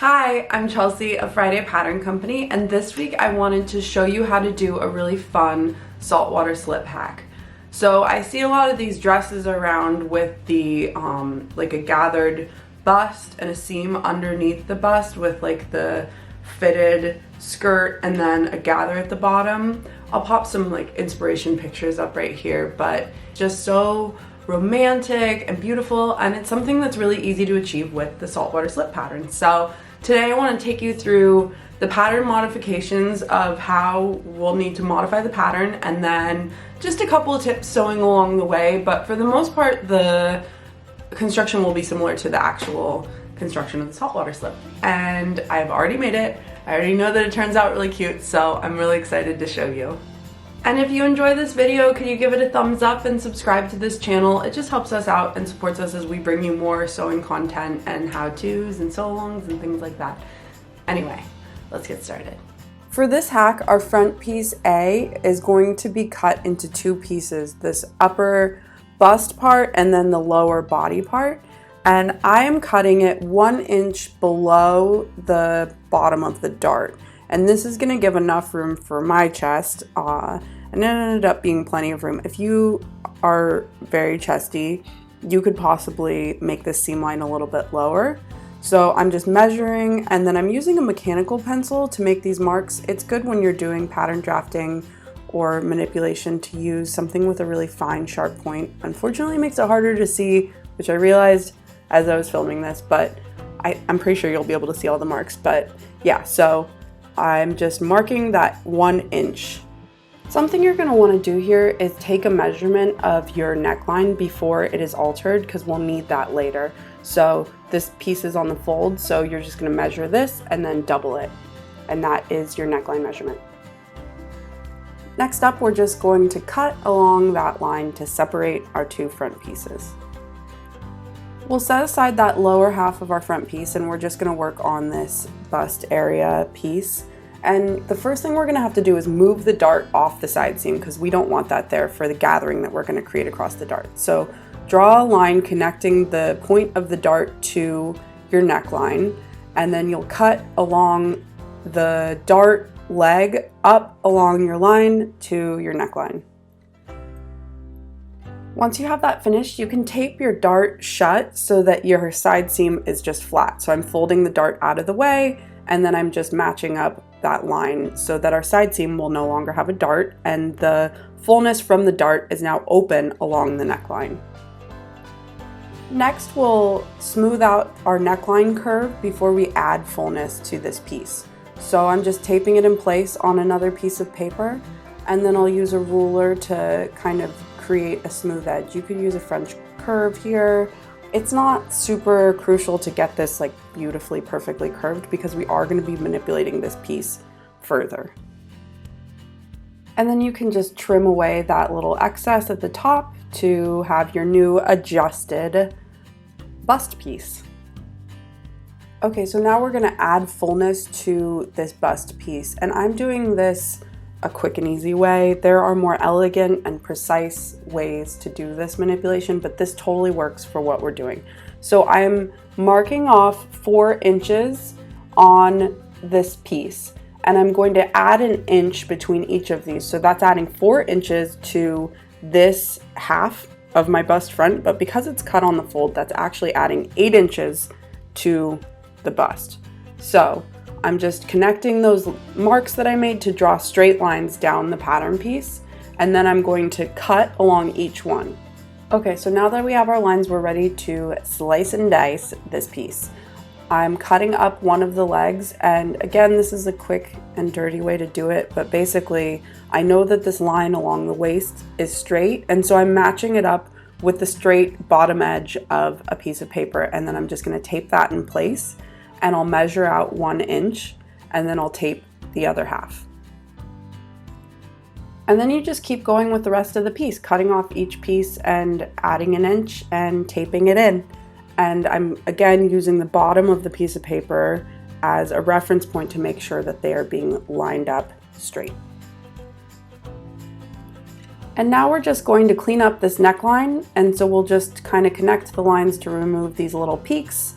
Hi, I'm Chelsea of Friday Pattern Company, and this week I wanted to show you how to do a really fun saltwater slip hack. So I see a lot of these dresses around with the like a gathered bust and a seam underneath the bust with like the fitted skirt and then a gather at the bottom. I'll pop some like inspiration pictures up right here, but just so romantic and beautiful, and it's something that's really easy to achieve with the saltwater slip pattern. So today I want to take you through the pattern modifications of how we'll need to modify the pattern, and then just a couple of tips sewing along the way. But for the most part, the construction will be similar to the actual construction of the saltwater slip. And I've already made it. I already know that it turns out really cute, so I'm really excited to show you. And if you enjoy this video, could you give it a thumbs up and subscribe to this channel? It just helps us out and supports us as we bring you more sewing content and how-tos and sew-alongs and things like that. Anyway, let's get started. For this hack, our front piece A is going to be cut into two pieces, this upper bust part and then the lower body part. And I am cutting it 1 inch below the bottom of the dart. And this is gonna give enough room for my chest, and it ended up being plenty of room. If you are very chesty, you could possibly make this seam line a little bit lower. So I'm just measuring, and then I'm using a mechanical pencil to make these marks. It's good when you're doing pattern drafting or manipulation to use something with a really fine, sharp point. Unfortunately, it makes it harder to see, which I realized as I was filming this, but I'm pretty sure you'll be able to see all the marks. But yeah, so I'm just marking that 1 inch. Something you're going to want to do here is take a measurement of your neckline before it is altered, because we'll need that later. So this piece is on the fold, so you're just going to measure this and then double it, and that is your neckline measurement. Next up, we're just going to cut along that line to separate our two front pieces. We'll set aside that lower half of our front piece, and we're just going to work on this bust area piece. And the first thing we're going to have to do is move the dart off the side seam, because we don't want that there for the gathering that we're going to create across the dart. So draw a line connecting the point of the dart to your neckline, and then you'll cut along the dart leg up along your line to your neckline. Once you have that finished, you can tape your dart shut so that your side seam is just flat. So I'm folding the dart out of the way, and then I'm just matching up that line so that our side seam will no longer have a dart, and the fullness from the dart is now open along the neckline. Next, we'll smooth out our neckline curve before we add fullness to this piece. So I'm just taping it in place on another piece of paper, and then I'll use a ruler to kind of create a smooth edge. You could use a French curve here. It's not super crucial to get this like beautifully, perfectly curved, because we are going to be manipulating this piece further. And then you can just trim away that little excess at the top to have your new adjusted bust piece. Okay, so now we're going to add fullness to this bust piece, and I'm doing this a quick and easy way. There are more elegant and precise ways to do this manipulation, but this totally works for what we're doing. So I'm marking off 4 inches on this piece, and I'm going to add an inch between each of these. So that's adding 4 inches to this half of my bust front, but because it's cut on the fold, that's actually adding 8 inches to the bust. So I'm just connecting those marks that I made to draw straight lines down the pattern piece, and then I'm going to cut along each one. Okay, so now that we have our lines, we're ready to slice and dice this piece. I'm cutting up one of the legs, and again, this is a quick and dirty way to do it, but basically I know that this line along the waist is straight, and so I'm matching it up with the straight bottom edge of a piece of paper, and then I'm just going to tape that in place, and I'll measure out 1 inch, and then I'll tape the other half. And then you just keep going with the rest of the piece, cutting off each piece and adding an inch and taping it in. And I'm again using the bottom of the piece of paper as a reference point to make sure that they are being lined up straight. And now we're just going to clean up this neckline, and so we'll just kind of connect the lines to remove these little peaks,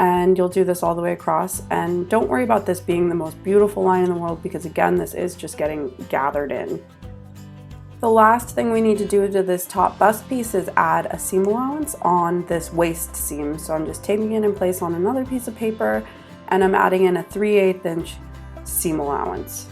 and you'll do this all the way across. And don't worry about this being the most beautiful line in the world, because again, this is just getting gathered in. The last thing we need to do to this top bust piece is add a seam allowance on this waist seam. So I'm just taping it in place on another piece of paper, and I'm adding in a 3/8 inch seam allowance.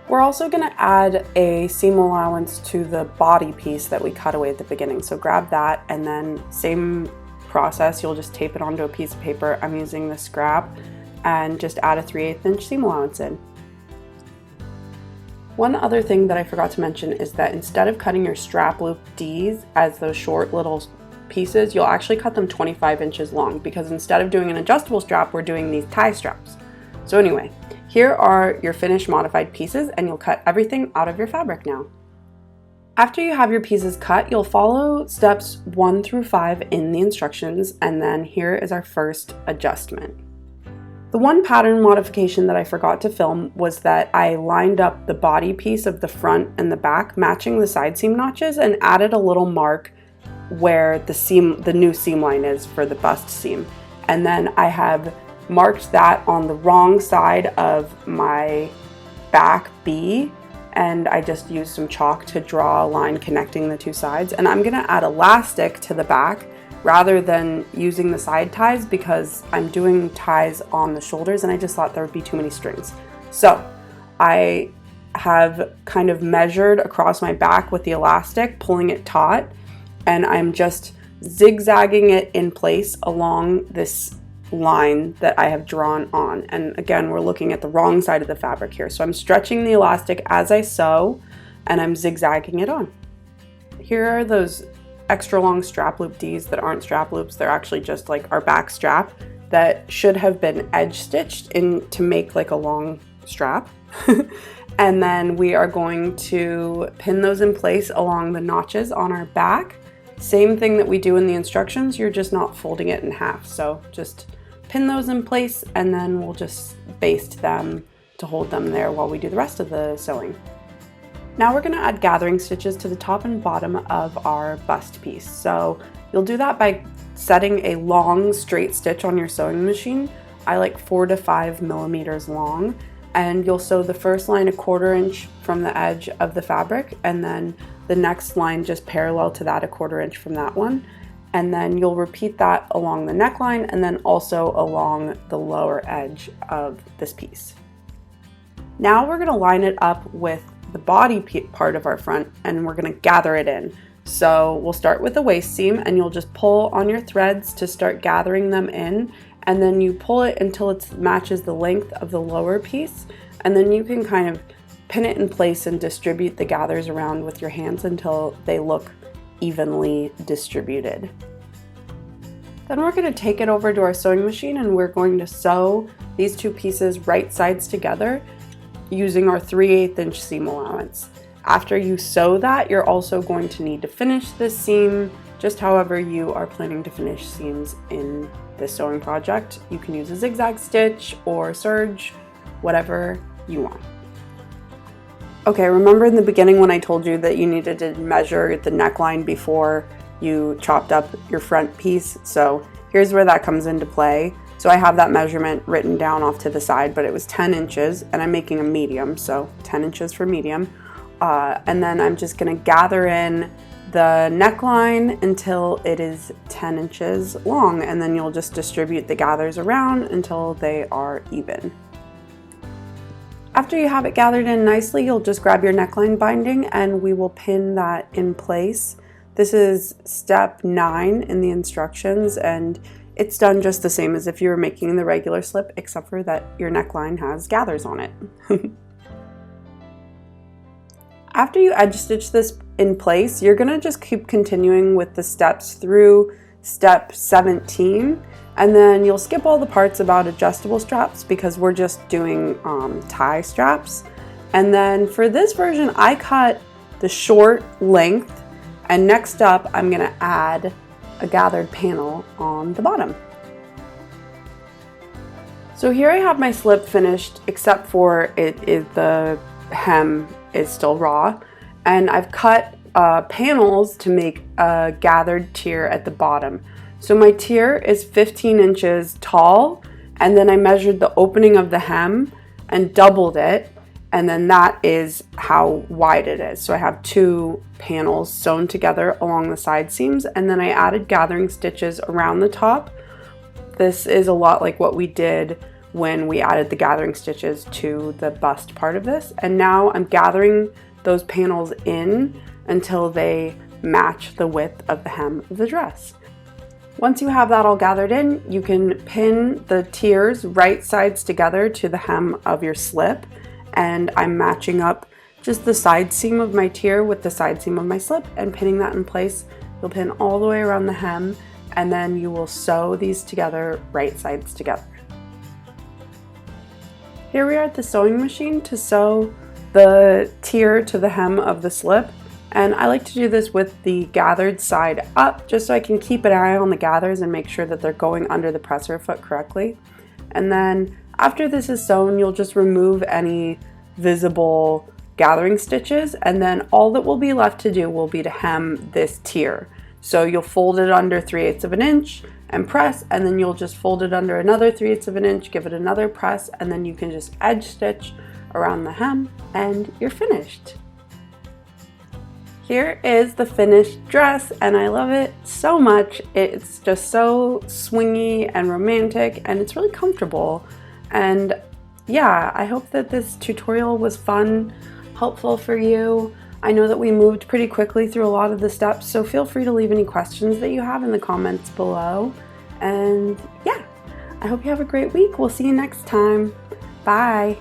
We're also going to add a seam allowance to the body piece that we cut away at the beginning. So grab that, and then same process, you'll just tape it onto a piece of paper. I'm using the scrap, and just add a 3/8 inch seam allowance in. One other thing that I forgot to mention is that instead of cutting your strap loop Ds as those short little pieces, you'll actually cut them 25 inches long, because instead of doing an adjustable strap, we're doing these tie straps. So anyway, here are your finished modified pieces, and you'll cut everything out of your fabric now. After you have your pieces cut, you'll follow steps 1 through 5 in the instructions, and then here is our first adjustment. The one pattern modification that I forgot to film was that I lined up the body piece of the front and the back, matching the side seam notches, and added a little mark where the new seam line is for the bust seam. And then I have marked that on the wrong side of my back B, and I just used some chalk to draw a line connecting the two sides. And I'm gonna add elastic to the back rather than using the side ties, because I'm doing ties on the shoulders and I just thought there would be too many strings. So I have kind of measured across my back with the elastic, pulling it taut, and I'm just zigzagging it in place along this line that I have drawn on. And again, we're looking at the wrong side of the fabric here. So I'm stretching the elastic as I sew, and I'm zigzagging it on. Here are those extra long strap loop Ds that aren't strap loops. They're actually just like our back strap that should have been edge stitched in to make like a long strap. And then we are going to pin those in place along the notches on our back. Same thing that we do in the instructions, you're just not folding it in half. So just pin those in place, and then we'll just baste them to hold them there while we do the rest of the sewing. Now we're going to add gathering stitches to the top and bottom of our bust piece. So you'll do that by setting a long straight stitch on your sewing machine. I like 4 to 5 millimeters long, and you'll sew the first line 1/4 inch from the edge of the fabric, and then the next line just parallel to that 1/4 inch from that one. And then you'll repeat that along the neckline, and then also along the lower edge of this piece. Now we're going to line it up with the body part of our front, and we're going to gather it in. So we'll start with the waist seam, and you'll just pull on your threads to start gathering them in, and then you pull it until it matches the length of the lower piece, and then you can kind of pin it in place and distribute the gathers around with your hands until they look evenly distributed. Then we're going to take it over to our sewing machine, and we're going to sew these two pieces right sides together using our 3/8 inch seam allowance. After you sew that, you're also going to need to finish this seam just however you are planning to finish seams in this sewing project. You can use a zigzag stitch or serge, whatever you want. Okay, remember in the beginning when I told you that you needed to measure the neckline before you chopped up your front piece? So here's where that comes into play. So I have that measurement written down off to the side, but it was 10 inches, and I'm making a medium, so 10 inches for medium. And then I'm just gonna gather in the neckline until it is 10 inches long, and then you'll just distribute the gathers around until they are even. After you have it gathered in nicely, you'll just grab your neckline binding, and we will pin that in place. This is step 9 in the instructions, and it's done just the same as if you were making the regular slip, except for that your neckline has gathers on it. After you edge stitch this in place, you're gonna just keep continuing with the steps through step 17, and then you'll skip all the parts about adjustable straps because we're just doing tie straps. And then for this version, I cut the short length, and next up I'm gonna add a gathered panel on the bottom. So here I have my slip finished, except for the hem is still raw, and I've cut panels to make a gathered tier at the bottom. So my tier is 15 inches tall, and then I measured the opening of the hem and doubled it, and then that is how wide it is. So I have 2 panels sewn together along the side seams, and then I added gathering stitches around the top. This is a lot like what we did when we added the gathering stitches to the bust part of this. And now I'm gathering those panels in until they match the width of the hem of the dress. Once you have that all gathered in, you can pin the tiers right sides together to the hem of your slip. And I'm matching up just the side seam of my tier with the side seam of my slip and pinning that in place. You'll pin all the way around the hem, and then you will sew these together right sides together. Here we are at the sewing machine to sew the tier to the hem of the slip, and I like to do this with the gathered side up just so I can keep an eye on the gathers and make sure that they're going under the presser foot correctly. And then after this is sewn, you'll just remove any visible gathering stitches, and then all that will be left to do will be to hem this tier. So you'll fold it under 3/8 of an inch and press, and then you'll just fold it under another 3/8 of an inch, give it another press, and then you can just edge stitch around the hem and you're finished. Here is the finished dress, and I love it so much. It's just so swingy and romantic, and it's really comfortable. And yeah, I hope that this tutorial was fun, helpful for you. I know that we moved pretty quickly through a lot of the steps, so feel free to leave any questions that you have in the comments below. And yeah, I hope you have a great week. We'll see you next time. Bye.